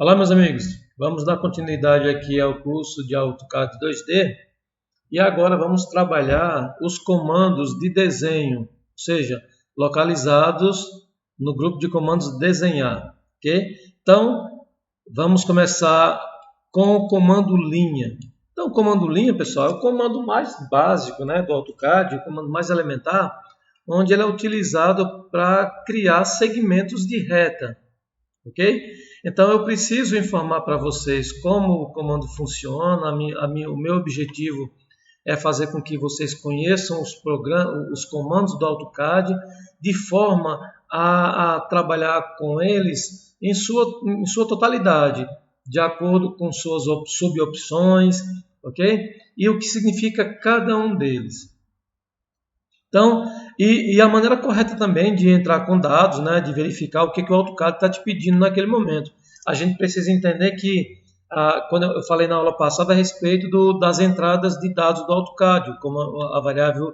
Olá, meus amigos. Vamos dar continuidade aqui ao curso de AutoCAD 2D e agora vamos trabalhar os comandos de desenho, ou seja, localizados no grupo de comandos desenhar, ok? Então, vamos começar com o comando linha. Então, o comando linha, pessoal, é o comando mais básico, né, do AutoCAD, o comando mais elementar, onde ele é utilizado para criar segmentos de reta. Ok? Então eu preciso informar para vocês como o comando funciona. O meu objetivo é fazer com que vocês conheçam os comandos do AutoCAD de forma a trabalhar com eles em sua totalidade, de acordo com suas subopções, ok? E o que significa cada um deles. Então, e a maneira correta também de entrar com dados, né, de verificar o que o AutoCAD está te pedindo naquele momento. A gente precisa entender que, quando eu falei na aula passada a respeito das entradas de dados do AutoCAD, como a variável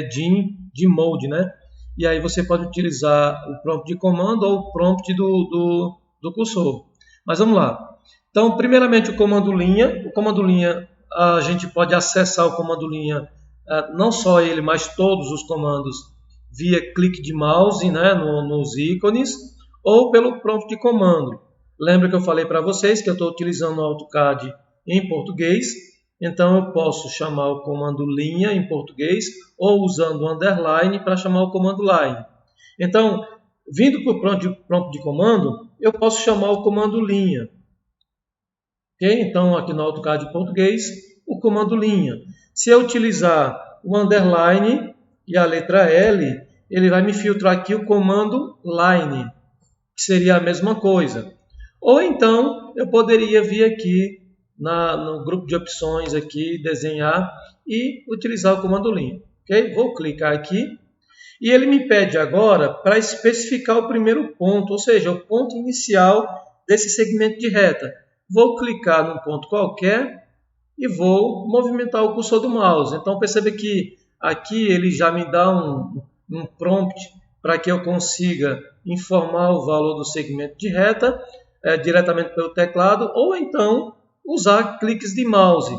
DIN de mode, né? E aí você pode utilizar o prompt de comando ou o prompt do cursor. Mas vamos lá. Então, primeiramente o comando linha. O comando linha, a gente pode acessar o comando linha, não só ele, mas todos os comandos via clique de mouse, né, nos ícones, ou pelo prompt de comando. Lembra que eu falei para vocês que eu estou utilizando o AutoCAD em português, então eu posso chamar o comando linha em português ou usando o underline para chamar o comando line. Então, vindo para o prompt de comando, eu posso chamar o comando linha. Okay? Então, aqui no AutoCAD em português, o comando linha. Se eu utilizar o underline e a letra L, ele vai me filtrar aqui o comando line, que seria a mesma coisa. Ou então, eu poderia vir aqui no grupo de opções, aqui, desenhar e utilizar o comando linha. Okay? Vou clicar aqui e ele me pede agora para especificar o primeiro ponto, ou seja, o ponto inicial desse segmento de reta. Vou clicar num ponto qualquer e vou movimentar o cursor do mouse. Então perceba que aqui ele já me dá um prompt para que eu consiga informar o valor do segmento de reta diretamente pelo teclado, ou então usar cliques de mouse,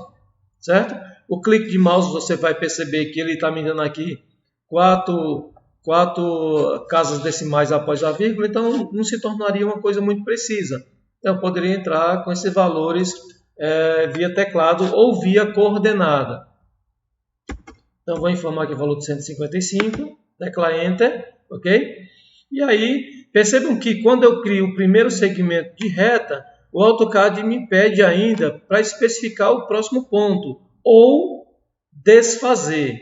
certo? O clique de mouse você vai perceber que ele está me dando aqui quatro casas decimais após a vírgula, então não se tornaria uma coisa muito precisa. Então eu poderia entrar com esses valores via teclado ou via coordenada. Então vou informar aqui o valor de 155, tecla Enter, ok? E aí percebam que quando eu crio o primeiro segmento de reta, o AutoCAD me pede ainda para especificar o próximo ponto ou desfazer.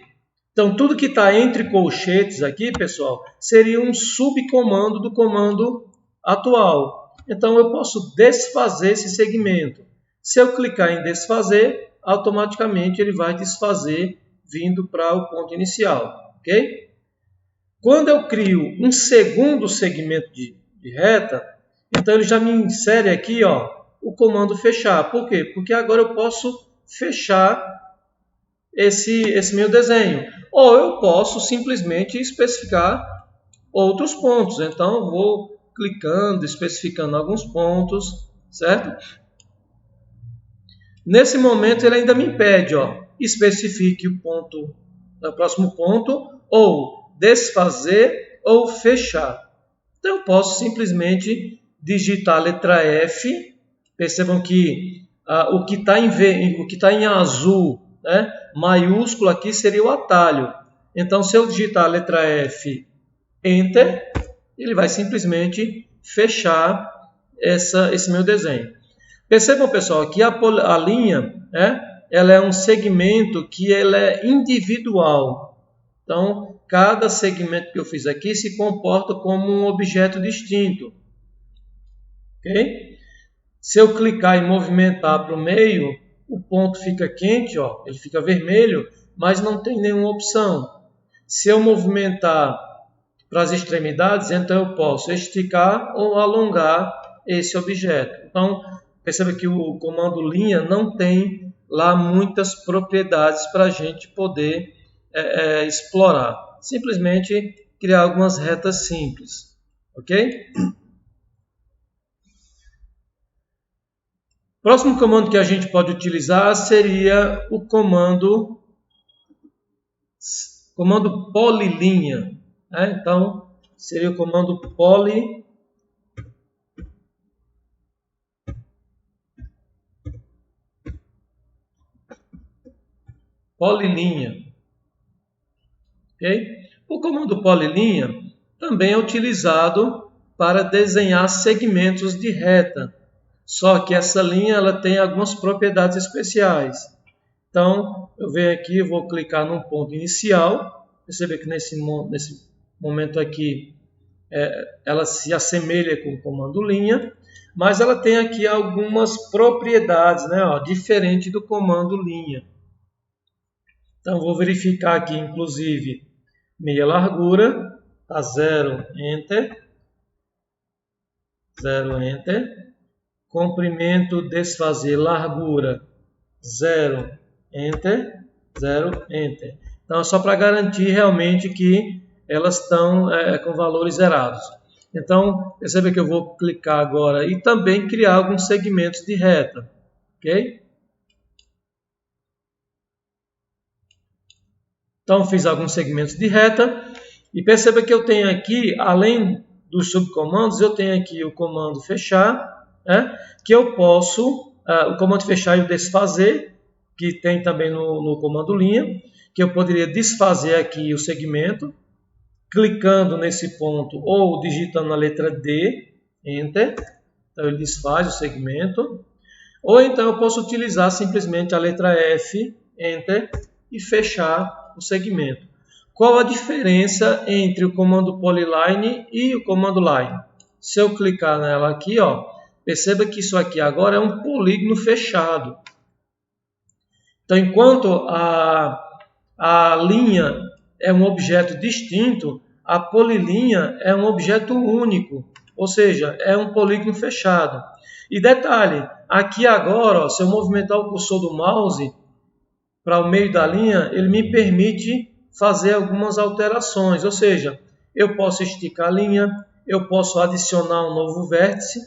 Então tudo que está entre colchetes aqui, pessoal, seria um subcomando do comando atual. Então eu posso desfazer esse segmento. Se eu clicar em desfazer, automaticamente ele vai desfazer vindo para o ponto inicial, ok? Quando eu crio um segundo segmento de reta, então ele já me insere aqui, ó, o comando fechar. Por quê? Porque agora eu posso fechar esse meu desenho. Ou eu posso simplesmente especificar outros pontos. Então eu vou clicando, especificando alguns pontos, certo? Nesse momento ele ainda me pede, ó, especifique o ponto, o próximo ponto, ou desfazer ou fechar. Então eu posso simplesmente digitar a letra F. Percebam que o que está em azul, né, maiúsculo aqui seria o atalho. Então se eu digitar a letra F, Enter, ele vai simplesmente fechar esse meu desenho. Percebam, pessoal, que a linha, ela é um segmento que ele é individual. Então, cada segmento que eu fiz aqui se comporta como um objeto distinto. Okay? Se eu clicar e movimentar para o meio, o ponto fica quente, ó, ele fica vermelho, mas não tem nenhuma opção. Se eu movimentar para as extremidades, então eu posso esticar ou alongar esse objeto. Então, perceba que o comando linha não tem lá muitas propriedades para a gente poder explorar. Simplesmente criar algumas retas simples. Ok? Próximo comando que a gente pode utilizar seria o comando polylinha. Né? Então, seria o comando polylinha. Okay? O comando polylinha também é utilizado para desenhar segmentos de reta. Só que essa linha ela tem algumas propriedades especiais. Então, eu venho aqui, vou clicar num ponto inicial. Percebe que nesse momento aqui ela se assemelha com o comando linha, mas ela tem aqui algumas propriedades, né, diferente do comando linha. Então, vou verificar aqui, inclusive, meia largura, tá 0, Enter. 0, Enter. Comprimento, desfazer, largura, 0, Enter. 0, Enter. Então, é só para garantir realmente que elas estão com valores zerados. Então, perceba que eu vou clicar agora e também criar alguns segmentos de reta. Ok? Então, fiz alguns segmentos de reta e perceba que eu tenho aqui, além dos subcomandos, eu tenho aqui o comando fechar, né, que eu posso, o comando fechar e o desfazer, que tem também no comando linha, que eu poderia desfazer aqui o segmento, clicando nesse ponto ou digitando a letra D, Enter, então ele desfaz o segmento, ou então eu posso utilizar simplesmente a letra F, Enter, e fechar o segmento. Qual a diferença entre o comando polyline e o comando line? Se eu clicar nela aqui, perceba que isso aqui agora é um polígono fechado. Então, enquanto a linha é um objeto distinto, a polilinha é um objeto único, ou seja, é um polígono fechado. E detalhe, aqui agora, se eu movimentar o cursor do mouse para o meio da linha, ele me permite fazer algumas alterações, ou seja, eu posso esticar a linha, eu posso adicionar um novo vértice,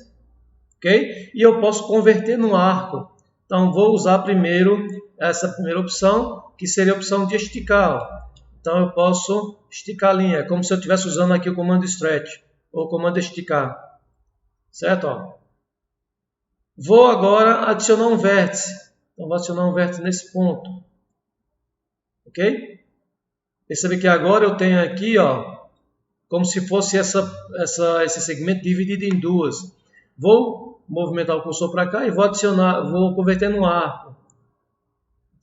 ok? E eu posso converter no arco. Então, vou usar primeiro essa primeira opção, que seria a opção de esticar. Então, eu posso esticar a linha, é como se eu estivesse usando aqui o comando stretch, ou o comando esticar, certo? Vou agora adicionar um vértice. Então, vou adicionar um vértice nesse ponto. Ok? Percebe que agora eu tenho aqui, como se fosse esse segmento dividido em duas. Vou movimentar o cursor para cá e vou converter no arco.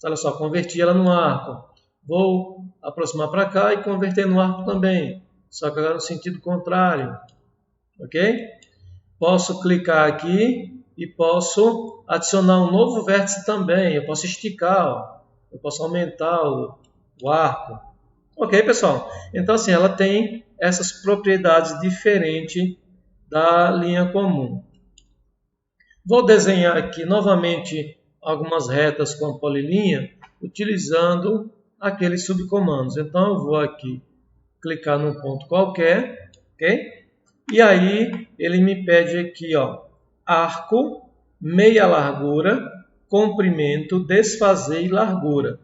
Olha só, converti ela no arco. Vou aproximar para cá e converter no arco também. Só que agora no sentido contrário. Ok? Posso clicar aqui e posso adicionar um novo vértice também. Eu posso esticar, eu posso aumentar o arco. Ok, pessoal? Então, assim, ela tem essas propriedades diferentes da linha comum. Vou desenhar aqui novamente algumas retas com a polilinha, utilizando aqueles subcomandos. Então, eu vou aqui clicar num ponto qualquer, ok? E aí, ele me pede aqui, arco, meia largura, comprimento, desfazer e largura.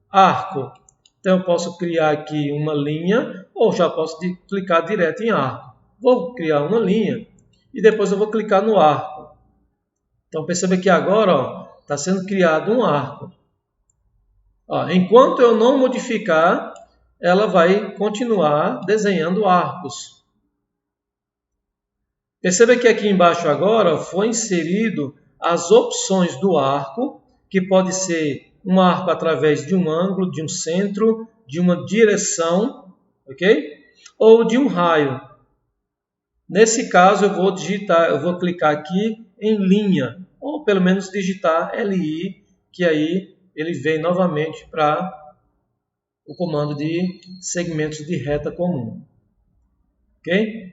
Arco. Então, eu posso criar aqui uma linha ou já posso clicar direto em arco. Vou criar uma linha e depois eu vou clicar no arco. Então, perceba que agora está sendo criado um arco. Enquanto eu não modificar, ela vai continuar desenhando arcos. Perceba que aqui embaixo agora foi inserido as opções do arco, que pode ser um arco através de um ângulo, de um centro, de uma direção, ok? Ou de um raio. Nesse caso, eu vou clicar aqui em linha, ou pelo menos digitar LI, que aí ele vem novamente para o comando de segmentos de reta comum. Ok?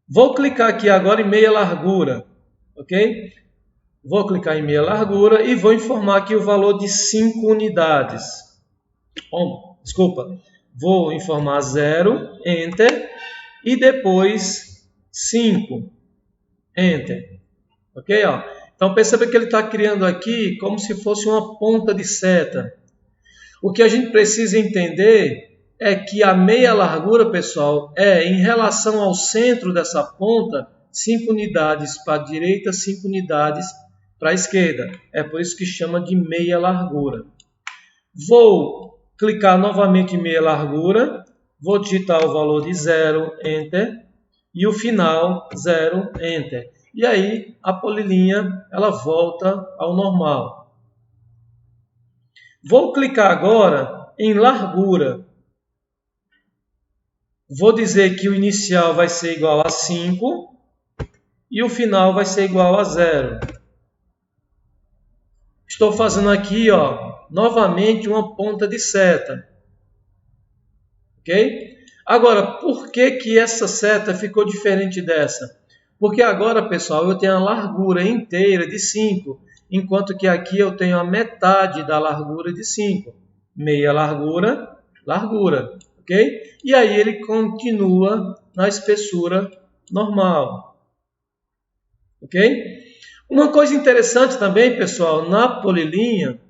Vou clicar aqui agora em meia largura, ok? Vou clicar em meia largura e vou informar aqui o valor de 5 unidades. Vou informar 0, Enter, e depois 5, Enter. Ok? Então perceba que ele está criando aqui como se fosse uma ponta de seta. O que a gente precisa entender é que a meia largura, pessoal, é em relação ao centro dessa ponta, 5 unidades para a direita, 5 unidades para a esquerda. É por isso que chama de meia largura. Vou clicar novamente em meia largura, vou digitar o valor de 0, Enter, e o final 0, Enter. E aí a polilinha ela volta ao normal. Vou clicar agora em largura. Vou dizer que o inicial vai ser igual a 5 e o final vai ser igual a 0. Estou fazendo aqui, novamente uma ponta de seta. Ok? Agora, por que essa seta ficou diferente dessa? Porque agora, pessoal, eu tenho a largura inteira de 5, enquanto que aqui eu tenho a metade da largura de 5. Meia largura, largura. Ok? E aí ele continua na espessura normal. Ok? Uma coisa interessante também, pessoal, na polilinha,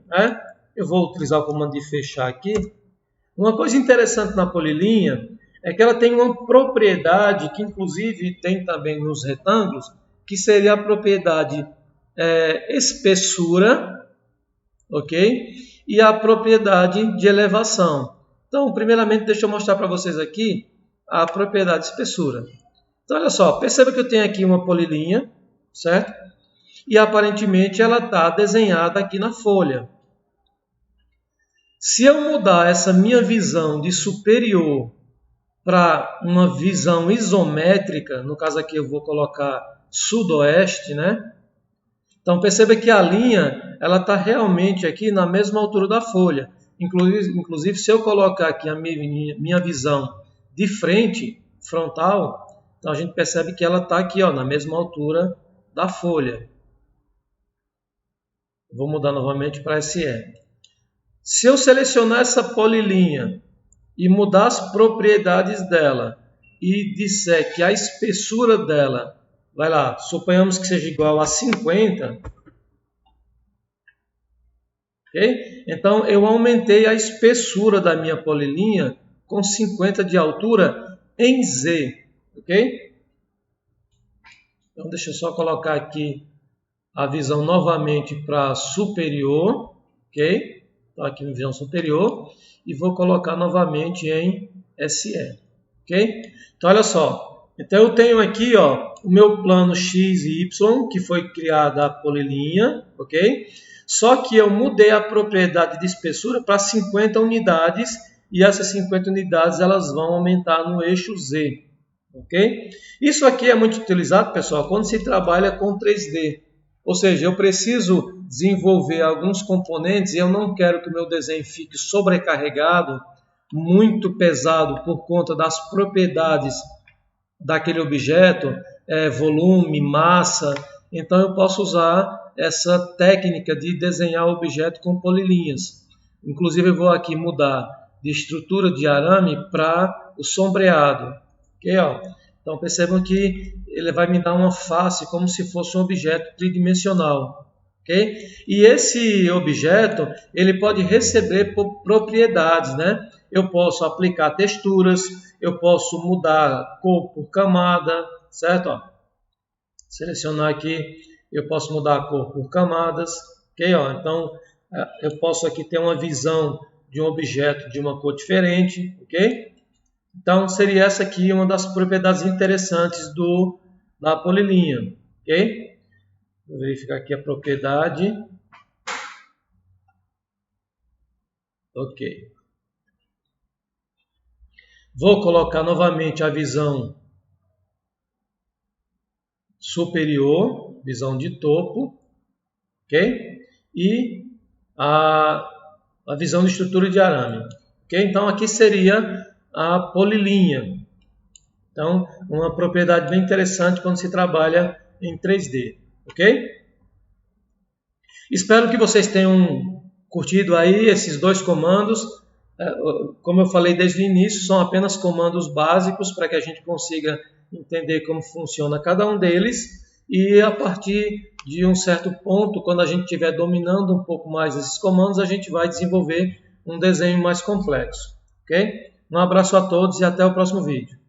eu vou utilizar o comando de fechar aqui. Uma coisa interessante na polilinha é que ela tem uma propriedade que inclusive tem também nos retângulos, que seria a propriedade espessura, ok? E a propriedade de elevação. Então, primeiramente, deixa eu mostrar para vocês aqui a propriedade de espessura. Então, olha só, perceba que eu tenho aqui uma polilinha, certo? E aparentemente ela está desenhada aqui na folha. Se eu mudar essa minha visão de superior para uma visão isométrica, no caso aqui eu vou colocar sudoeste, né? Então perceba que a linha ela está realmente aqui na mesma altura da folha. Inclusive se eu colocar aqui a minha visão de frente, frontal, então a gente percebe que ela está aqui na mesma altura da folha. Vou mudar novamente para SE. Se eu selecionar essa polilinha e mudar as propriedades dela e disser que a espessura dela, vai lá, suponhamos que seja igual a 50, ok? Então eu aumentei a espessura da minha polilinha com 50 de altura em Z, ok? Então deixa eu só colocar aqui a visão novamente para superior, ok? Então aqui na visão superior e vou colocar novamente em SE, ok? Então olha só, então eu tenho aqui o meu plano X e Y que foi criada a polilinha, ok? Só que eu mudei a propriedade de espessura para 50 unidades e essas 50 unidades elas vão aumentar no eixo Z, ok? Isso aqui é muito utilizado, pessoal, quando se trabalha com 3D. Ou seja, eu preciso desenvolver alguns componentes e eu não quero que o meu desenho fique sobrecarregado, muito pesado por conta das propriedades daquele objeto, volume, massa. Então eu posso usar essa técnica de desenhar o objeto com polilinhas. Inclusive eu vou aqui mudar de estrutura de arame para o sombreado. Okay, Então percebam que ele vai me dar uma face como se fosse um objeto tridimensional. Okay? E esse objeto ele pode receber propriedades, né? Eu posso aplicar texturas, eu posso mudar a cor por camada, certo? Selecionar aqui, eu posso mudar a cor por camadas. Okay? Então eu posso aqui ter uma visão de um objeto de uma cor diferente. Ok? Então, seria essa aqui uma das propriedades interessantes da polilinha. Ok? Vou verificar aqui a propriedade. Ok. Vou colocar novamente a visão superior, visão de topo. Ok? E a visão de estrutura de arame. Ok? Então, aqui seria a polilinha. Então, uma propriedade bem interessante quando se trabalha em 3D, ok? Espero que vocês tenham curtido aí esses dois comandos. Como eu falei desde o início, são apenas comandos básicos para que a gente consiga entender como funciona cada um deles e a partir de um certo ponto, quando a gente estiver dominando um pouco mais esses comandos, a gente vai desenvolver um desenho mais complexo. Ok? Um abraço a todos e até o próximo vídeo.